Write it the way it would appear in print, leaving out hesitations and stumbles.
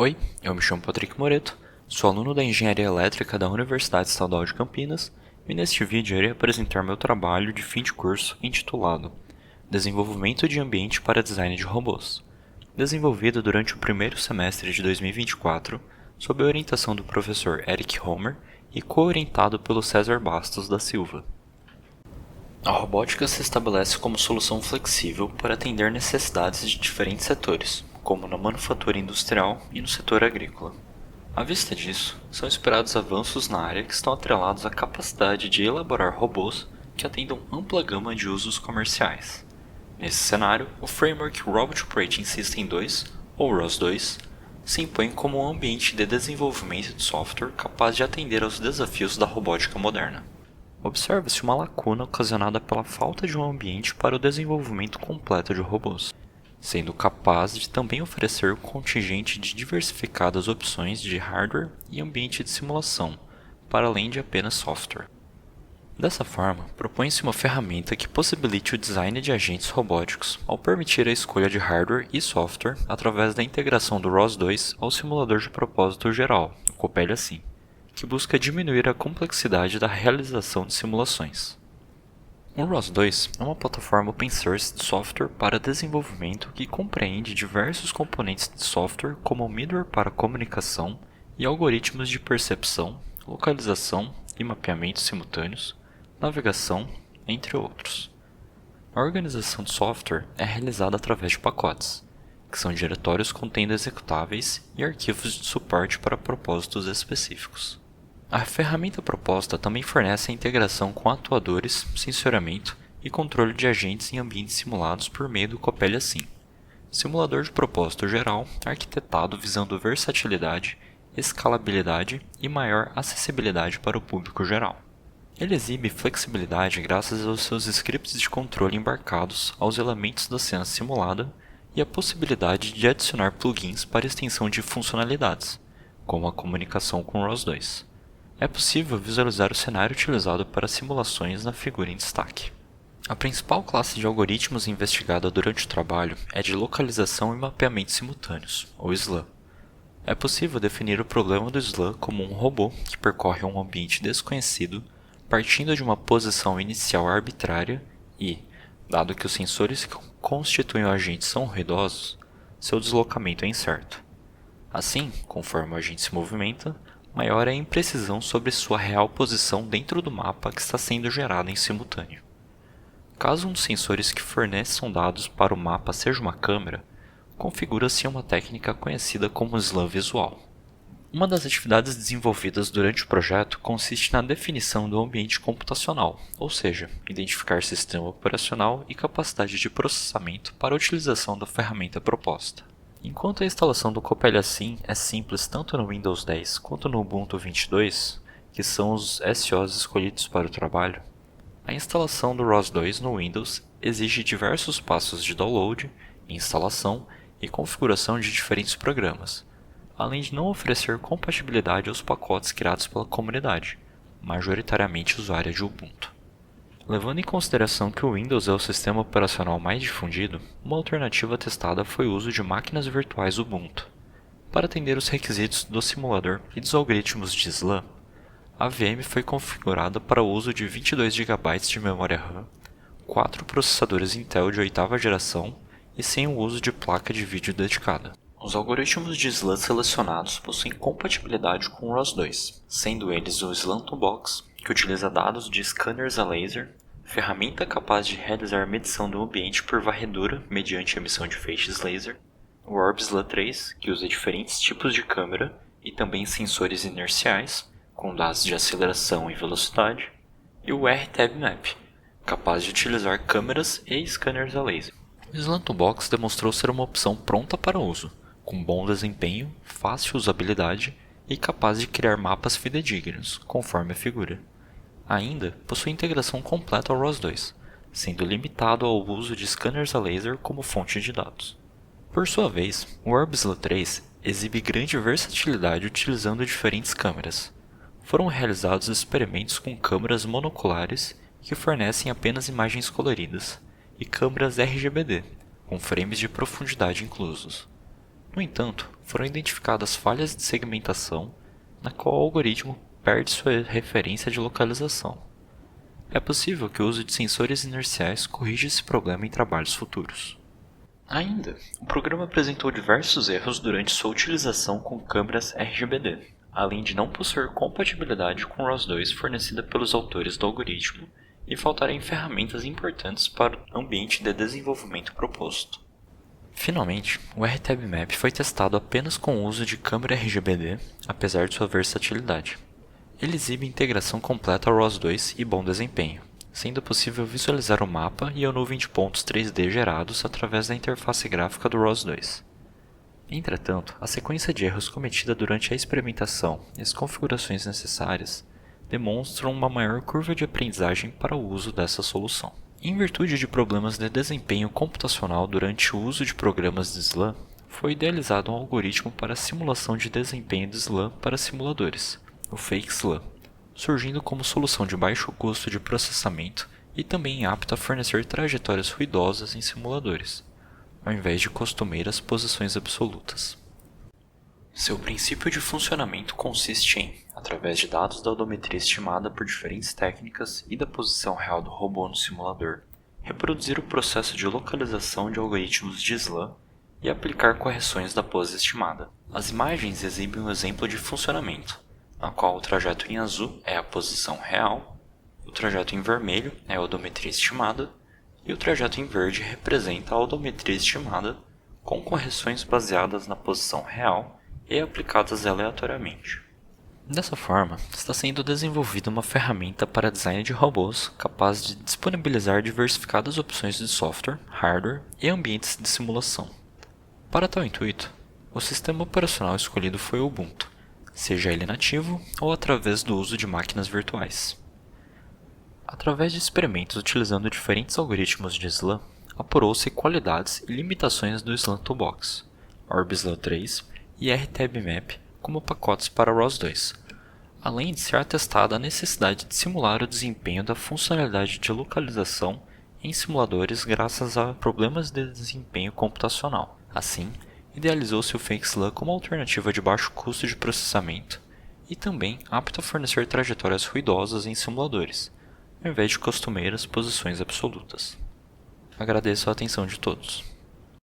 Oi, eu me chamo Patrick Moreto, sou aluno da Engenharia Elétrica da Universidade Estadual de Campinas e neste vídeo irei apresentar meu trabalho de fim de curso intitulado Desenvolvimento de Ambiente para Design de Robôs, desenvolvido durante o primeiro semestre de 2024 sob a orientação do professor Eric Homer e co-orientado pelo César Bastos da Silva. A robótica se estabelece como solução flexível para atender necessidades de diferentes setores, como na manufatura industrial e no setor agrícola. À vista disso, são esperados avanços na área que estão atrelados à capacidade de elaborar robôs que atendam ampla gama de usos comerciais. Nesse cenário, o framework Robot Operating System 2, ou ROS2, se impõe como um ambiente de desenvolvimento de software capaz de atender aos desafios da robótica moderna. Observa-se uma lacuna ocasionada pela falta de um ambiente para o desenvolvimento completo de robôs, sendo capaz de também oferecer um contingente de diversificadas opções de hardware e ambiente de simulação, para além de apenas software. Dessa forma, propõe-se uma ferramenta que possibilite o design de agentes robóticos ao permitir a escolha de hardware e software através da integração do ROS2 ao simulador de propósito geral, o Coppelia Sim, que busca diminuir a complexidade da realização de simulações. O ROS2 é uma plataforma open source de software para desenvolvimento que compreende diversos componentes de software como middleware para comunicação e algoritmos de percepção, localização e mapeamento simultâneos, navegação, entre outros. A organização de software é realizada através de pacotes, que são diretórios contendo executáveis e arquivos de suporte para propósitos específicos. A ferramenta proposta também fornece a integração com atuadores, sensoriamento e controle de agentes em ambientes simulados por meio do Coppelia Sim, simulador de propósito geral arquitetado visando versatilidade, escalabilidade e maior acessibilidade para o público geral. Ele exibe flexibilidade graças aos seus scripts de controle embarcados aos elementos da cena simulada e a possibilidade de adicionar plugins para extensão de funcionalidades, como a comunicação com o ROS2. É possível visualizar o cenário utilizado para simulações na figura em destaque. A principal classe de algoritmos investigada durante o trabalho é de localização e mapeamento simultâneos, ou SLAM. É possível definir o problema do SLAM como um robô que percorre um ambiente desconhecido partindo de uma posição inicial arbitrária e, dado que os sensores que constituem o agente são ruidosos, seu deslocamento é incerto. Assim, conforme o agente se movimenta, maior é a imprecisão sobre sua real posição dentro do mapa que está sendo gerado em simultâneo. Caso um dos sensores que forneçam dados para o mapa seja uma câmera, configura-se uma técnica conhecida como SLAM visual. Uma das atividades desenvolvidas durante o projeto consiste na definição do ambiente computacional, ou seja, identificar sistema operacional e capacidade de processamento para a utilização da ferramenta proposta. Enquanto a instalação do Coppelia Sim é simples tanto no Windows 10 quanto no Ubuntu 22, que são os SOs escolhidos para o trabalho, a instalação do ROS2 no Windows exige diversos passos de download, instalação e configuração de diferentes programas, além de não oferecer compatibilidade aos pacotes criados pela comunidade, majoritariamente usuária de Ubuntu. Levando em consideração que o Windows é o sistema operacional mais difundido, uma alternativa testada foi o uso de máquinas virtuais Ubuntu. Para atender os requisitos do simulador e dos algoritmos de SLAM, a VM foi configurada para o uso de 22 GB de memória RAM, 4 processadores Intel de 8ª geração e sem o uso de placa de vídeo dedicada. Os algoritmos de SLAM selecionados possuem compatibilidade com o ROS2, sendo eles o SLAM2Box, que utiliza dados de scanners a laser, ferramenta capaz de realizar medição do ambiente por varredura mediante emissão de feixes laser, o OrbSLAM3, que usa diferentes tipos de câmera e também sensores inerciais, com dados de aceleração e velocidade, e o RTabMap, capaz de utilizar câmeras e scanners a laser. O SLAM2Box demonstrou ser uma opção pronta para uso, com bom desempenho, fácil usabilidade e capaz de criar mapas fidedignos, conforme a figura. Ainda possui integração completa ao ROS2, sendo limitado ao uso de scanners a laser como fonte de dados. Por sua vez, o OrbSLAM3 exibe grande versatilidade utilizando diferentes câmeras. Foram realizados experimentos com câmeras monoculares que fornecem apenas imagens coloridas, e câmeras RGBD, com frames de profundidade inclusos. No entanto, foram identificadas falhas de segmentação, na qual o algoritmo perde sua referência de localização. É possível que o uso de sensores inerciais corrija esse problema em trabalhos futuros. Ainda, o programa apresentou diversos erros durante sua utilização com câmeras RGBD, além de não possuir compatibilidade com ROS2 fornecida pelos autores do algoritmo e faltarem ferramentas importantes para o ambiente de desenvolvimento proposto. Finalmente, o RTabMap foi testado apenas com o uso de câmera RGBD, apesar de sua versatilidade. Ele exibe integração completa ao ROS2 e bom desempenho, sendo possível visualizar o mapa e a nuvem de pontos 3D gerados através da interface gráfica do ROS2. Entretanto, a sequência de erros cometida durante a experimentação e as configurações necessárias demonstram uma maior curva de aprendizagem para o uso dessa solução. Em virtude de problemas de desempenho computacional durante o uso de programas de SLAM, foi idealizado um algoritmo para a simulação de desempenho de SLAM para simuladores, o FakeSLAM, surgindo como solução de baixo custo de processamento e também apta a fornecer trajetórias ruidosas em simuladores, ao invés de costumeiras posições absolutas. Seu princípio de funcionamento consiste em, através de dados da odometria estimada por diferentes técnicas e da posição real do robô no simulador, reproduzir o processo de localização de algoritmos de SLAM e aplicar correções da pose estimada. As imagens exibem um exemplo de funcionamento, na qual o trajeto em azul é a posição real, o trajeto em vermelho é a odometria estimada e o trajeto em verde representa a odometria estimada com correções baseadas na posição real e aplicadas aleatoriamente. Dessa forma, está sendo desenvolvida uma ferramenta para design de robôs capaz de disponibilizar diversificadas opções de software, hardware e ambientes de simulação. Para tal intuito, o sistema operacional escolhido foi o Ubuntu, seja ele nativo ou através do uso de máquinas virtuais. Através de experimentos utilizando diferentes algoritmos de SLAM, apurou-se qualidades e limitações do SLAM Toolbox, OrbSLAM 3 e RTabMap como pacotes para ROS2, além de ser atestada a necessidade de simular o desempenho da funcionalidade de localização em simuladores graças a problemas de desempenho computacional. Assim, idealizou-se o FakeSLAM como alternativa de baixo custo de processamento e também apto a fornecer trajetórias ruidosas em simuladores, ao invés de costumeiras posições absolutas. Agradeço a atenção de todos.